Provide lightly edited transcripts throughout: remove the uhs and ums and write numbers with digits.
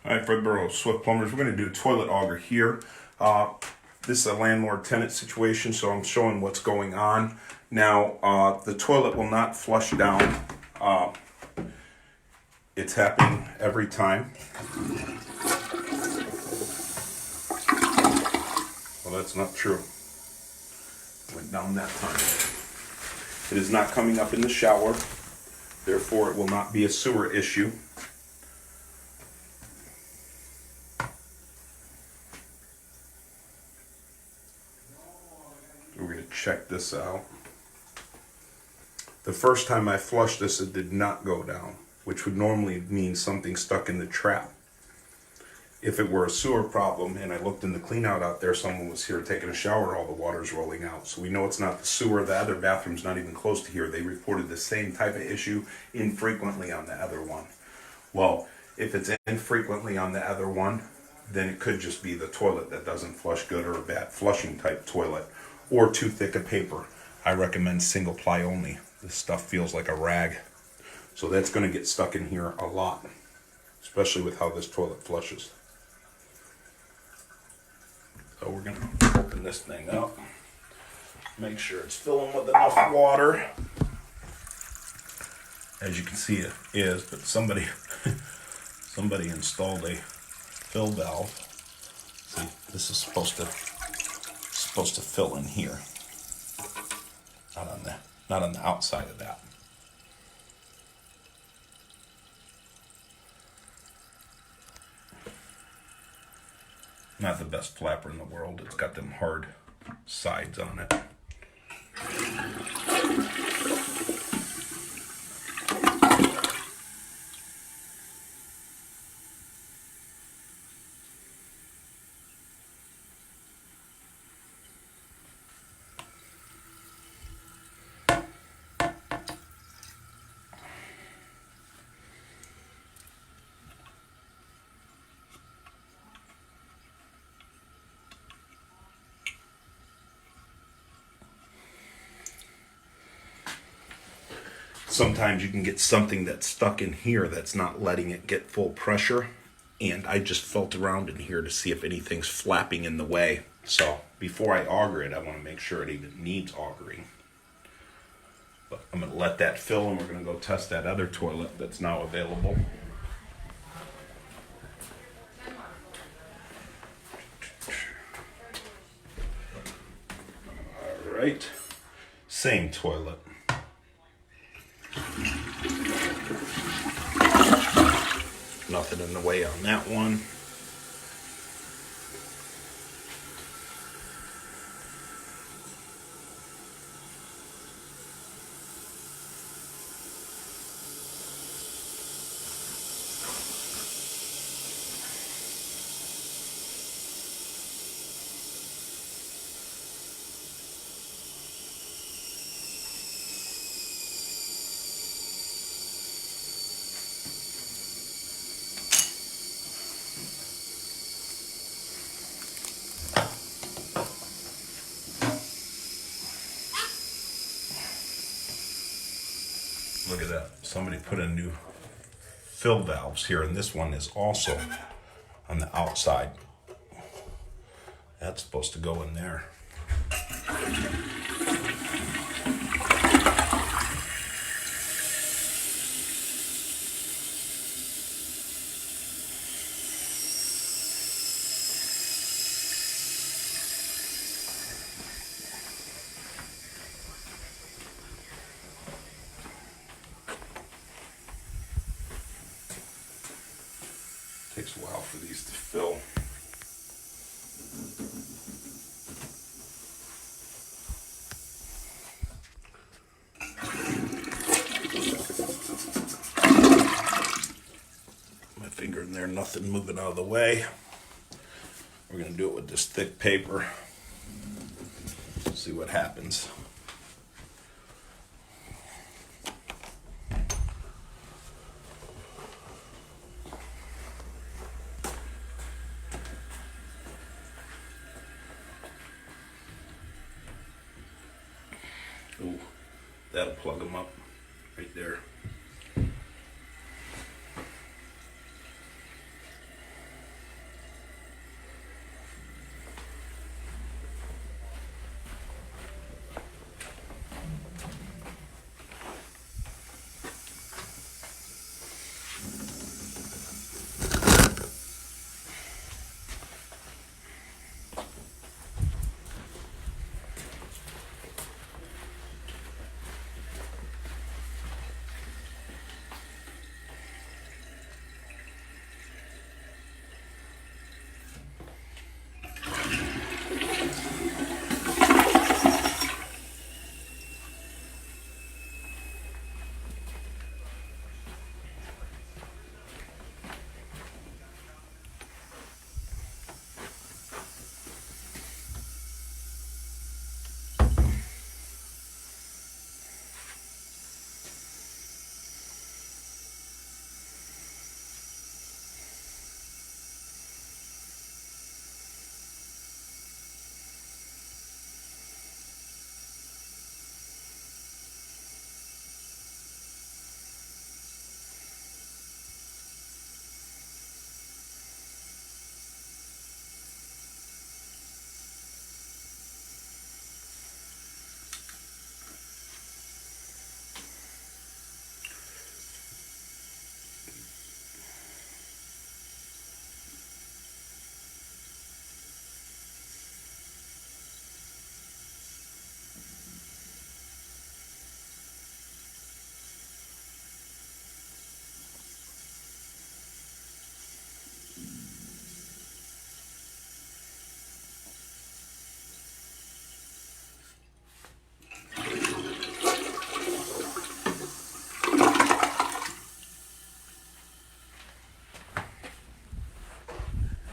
Hi, Fred Burrows, Swift Plumbers. We're going to do a toilet auger here. This is a landlord-tenant situation, so I'm showing what's going on. Now, the toilet will not flush down. It's happening every time. Well, that's not true. Went down that time. It is not coming up in the shower. Therefore, it will not be a sewer issue. We're going to check this out. The first time I flushed this, it did not go down, which would normally mean something stuck in the trap. If it were a sewer problem and I looked in the cleanout out there, someone was here taking a shower, all the water's rolling out. So we know it's not the sewer. The other bathroom's not even close to here. They reported the same type of issue infrequently on the other one. Well, if it's infrequently on the other one, then it could just be the toilet that doesn't flush good, or a bad flushing type toilet, or too thick a paper. I recommend single ply only. This stuff feels like a rag. So that's going to get stuck in here a lot, especially with how this toilet flushes. So we're going to open this thing up, make sure it's filling with enough water. As you can see, it is, but somebody installed a fill valve. See, this is supposed to fill in here, not on the outside of that. Not the best flapper in the world. It's got them hard sides on it. Sometimes you can get something that's stuck in here that's not letting it get full pressure. And I just felt around in here to see if anything's flapping in the way. So before I auger it, I want to make sure it even needs augering. But I'm going to let that fill, and we're going to go test that other toilet that's now available. All right. Same toilet. Nothing in the way on that one. Look at that. Somebody put in new fill valves here, and this one is also on the outside. That's supposed to go in there. Takes a while for these to fill. My finger in there, nothing moving out of the way. We're going to do it with this thick paper. See what happens. Ooh, that'll plug them up right there.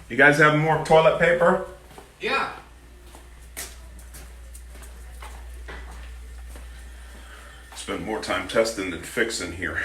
You guys have more toilet paper? Yeah. Spent more time testing than fixing here.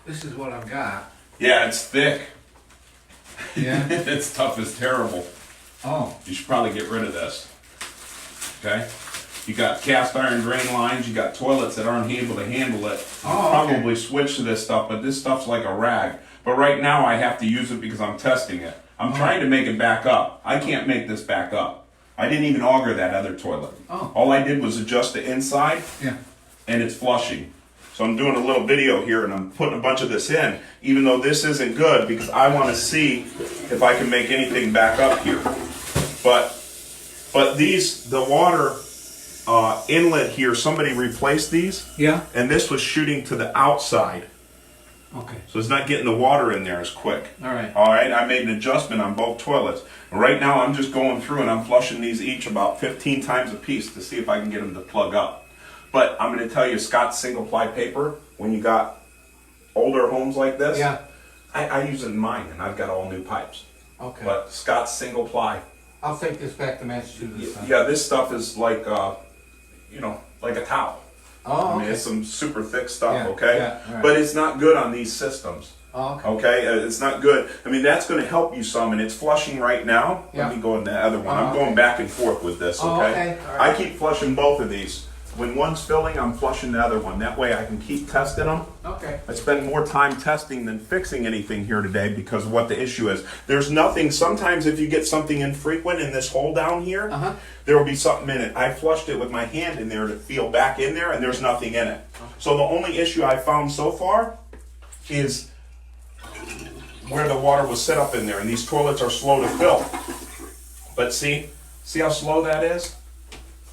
This is what I've got. Yeah, it's thick. Yeah. It's tough as terrible. Oh. You should probably get rid of this. Okay? You got cast iron drain lines, you got toilets that aren't able to handle it. Oh, okay. Probably switch to this stuff, but this stuff's like a rag. But right now I have to use it because I'm testing it. I'm trying to make it back up. I can't make this back up. I didn't even auger that other toilet. Oh. All I did was adjust the inside, Yeah. and it's flushing. So I'm doing a little video here and I'm putting a bunch of this in, even though this isn't good, because I want to see if I can make anything back up here. But these, the water inlet here, somebody replaced these. Yeah. And this was shooting to the outside. Okay. So it's not getting the water in there as quick. All right. All right, I made an adjustment on both toilets. And right now I'm just going through and I'm flushing these each about 15 times a piece to see if I can get them to plug up. But I'm going to tell you, Scott's single ply paper, when you got older homes like this, Yeah. I use it in mine and I've got all new pipes. Okay. But Scott's single ply, I'll take this back to Massachusetts. yeah, this stuff is like, like a towel. Oh, I mean, okay. it's some super thick stuff, Yeah, okay? yeah, all right. But it's not good on these systems. Oh, okay. Okay, it's not good. I mean, that's going to help you some, and it's flushing right now. Yeah. Let me go in the other one. Oh, I'm going back and forth with this, Oh, okay? okay, all right. I keep flushing both of these. When one's filling, I'm flushing the other one. That way I can keep testing them. Okay. I spend more time testing than fixing anything here today because of what the issue is. There's nothing, sometimes if you get something infrequent in this hole down here, Uh-huh. there will be something in it. I flushed it with my hand in there to feel back in there, and there's nothing in it. So the only issue I found so far is where the water was set up in there, and these toilets are slow to fill. But see how slow that is?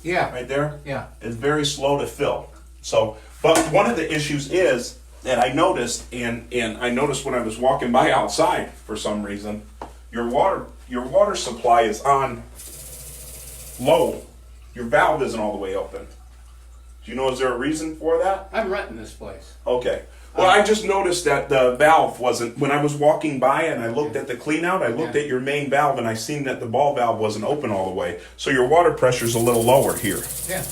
Yeah. Right there? Yeah. It's very slow to fill. So, but one of the issues is that I noticed, and I noticed when I was walking by outside for some reason, your water supply is on low. Your valve isn't all the way open. Do you know, is there a reason for that? I'm renting this place. Okay. Well, I just noticed that the valve wasn't, when I was walking by and I looked at the clean out, I looked at your main valve and I seen that the ball valve wasn't open all the way. So your water pressure's a little lower here. Yeah.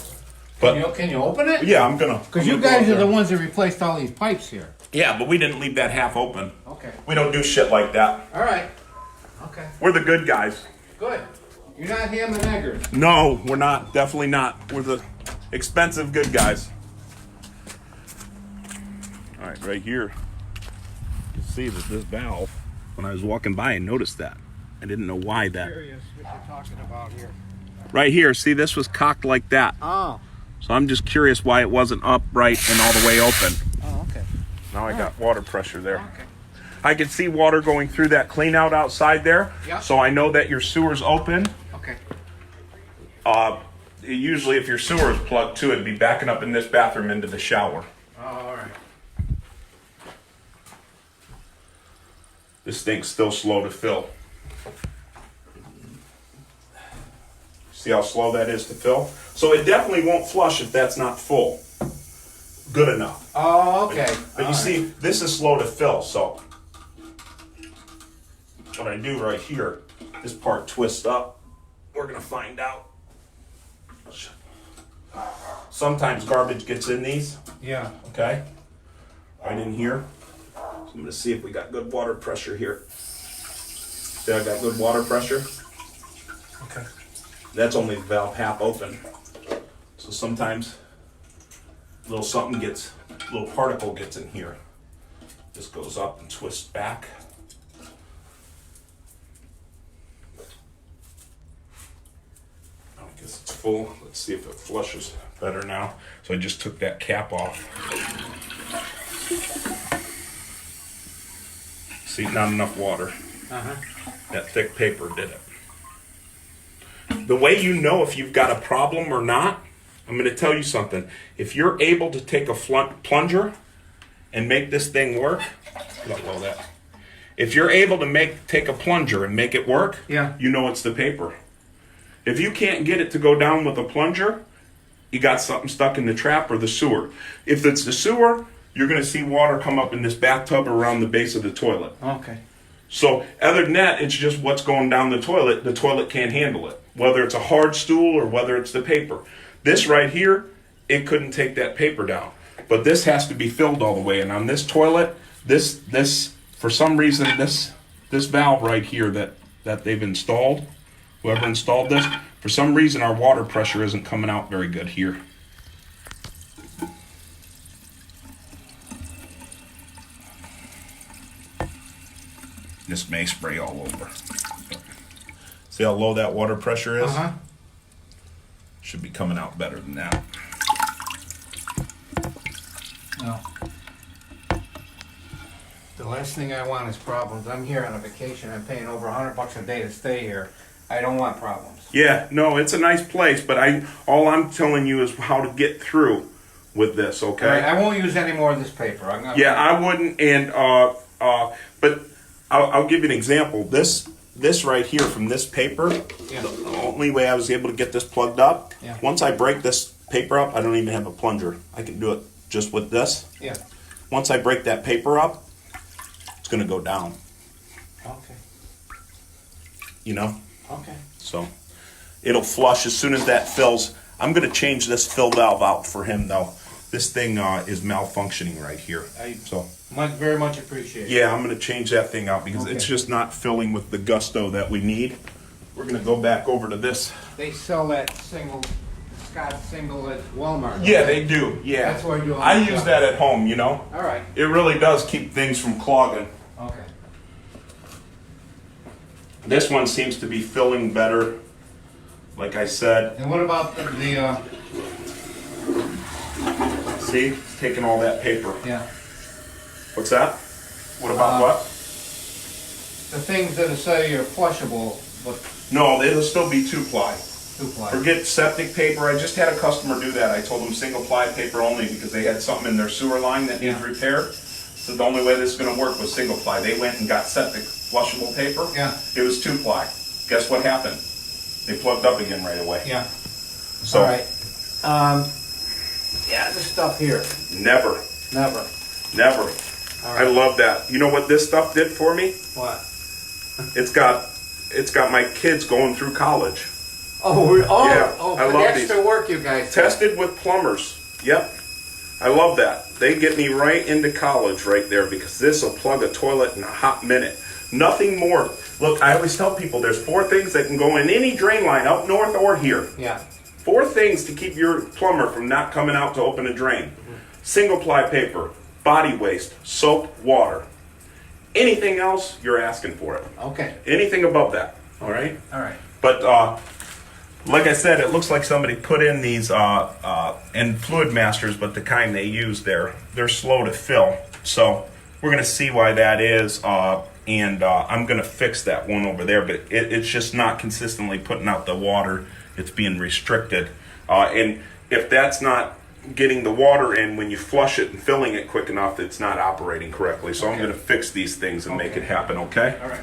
But Can you open it? yeah, I'm gonna. Because you guys are the ones that replaced all these pipes here. Yeah, but we didn't leave that half open. Okay. We don't do shit like that. All right. Okay. We're the good guys. Good. You're not ham and eggers. No, we're not. Definitely not. We're the expensive good guys. All right, right here, you see that this valve, when I was walking by, I noticed that. I didn't know why that. Curious what you're talking about here. Right here, see, this was cocked like that. Oh. So I'm just curious why it wasn't upright and all the way open. Oh, okay. Now I got water pressure there. Okay. I can see water going through that clean out outside there. Yeah. So I know that your sewer's open. Okay. Usually if your sewer is plugged too, it'd be backing up in this bathroom into the shower. Oh, all right. This thing's still slow to fill. See how slow that is to fill? So it definitely won't flush if that's not full. Good enough. Oh, okay. But you see, this is slow to fill, so what I do right here, this part twists up. We're gonna find out. Sometimes garbage gets in these, Yeah. okay? Right in here. So I'm gonna see if we got good water pressure here. See, I got good water pressure. Okay. That's only the valve half open. So sometimes a little something gets, a little particle gets in here. This goes up and twists back. I guess it's full. Let's see if it flushes better now. So I just took that cap off. See, not enough water. Uh-huh. That thick paper did it. The way you know if you've got a problem or not I'm going to tell you something. If you're able to take a plunger and make this thing work, look that. If you're able to take a plunger and make it work, Yeah. you know it's the paper. If you can't get it to go down with a plunger, you got something stuck in the trap or the sewer. If it's the sewer, you're going to see water come up in this bathtub around the base of the toilet. Okay. So other than that, it's just what's going down the toilet. The toilet can't handle it, whether it's a hard stool or whether it's the paper. This right here, it couldn't take that paper down. But this has to be filled all the way. And on this toilet, this for some reason, this valve right here that they've installed, whoever installed this, for some reason our water pressure isn't coming out very good here. This may spray all over. See how low that water pressure is? Uh-huh. Should be coming out better than that. No. The last thing I want is problems. I'm here on a vacation. I'm paying over $100 a day to stay here. I don't want problems. Yeah, no, it's a nice place, but all I'm telling you is how to get through with this, okay? All right, I won't use any more of this paper. I'm not. Yeah, I wouldn't, and but I'll give you an example. This right here from this paper, Yeah. the only way I was able to get this plugged up, Yeah. once I break this paper up, I don't even have a plunger. I can do it just with this. Yeah. Once I break that paper up, it's gonna go down, Okay. you know? Okay. So it'll flush as soon as that fills. I'm gonna change this fill valve out for him though. This thing is malfunctioning right here. So Very much appreciated. yeah, I'm gonna change that thing out because it's Okay. just not filling with the gusto that we need. We're gonna go back over to this. They sell that Scott single at Walmart. Yeah, they do. Yeah, That's what I do. I use that at home. You know, All right. it really does keep things from clogging. Okay. This one seems to be filling better. Like I said, And what about the see, it's taking all that paper. yeah, What's that? What about what? the things that say are flushable, but No, it'll still be 2-ply. two-ply? Forget septic paper. I just had a customer do that. I told them single-ply paper only because they had something in their sewer line that needs Yeah. repaired. So the only way this is going to work was single-ply. They went and got septic flushable paper. Yeah. It was 2-ply. Guess what happened? They plugged up again right away. Yeah. So All right. Yeah, this stuff here. never. Never. All I right. love that. You know what this stuff did for me? What? It's got my kids going through college. Oh, Yeah, I for love the extra work you guys do. Tested with Plumbers. Yep. I love that. They get me right into college right there because this will plug a toilet in a hot minute. Nothing more. Look, I always tell people there's 4 things that can go in any drain line up north or here. Yeah. 4 things to keep your plumber from not coming out to open a drain. Single-ply paper, body waste, soap, water. Anything else, you're asking for it. Okay. Anything above that, all right? All right. But like I said, it looks like somebody put in these and Fluid Masters, but the kind they use they're slow to fill. So we're gonna see why that is, and I'm gonna fix that one over there. But it's just not consistently putting out the water. It's being restricted, and if that's not getting the water in when you flush it and filling it quick enough, it's not operating correctly. So I'm Okay. gonna fix these things and make Okay. it happen. Okay. All right.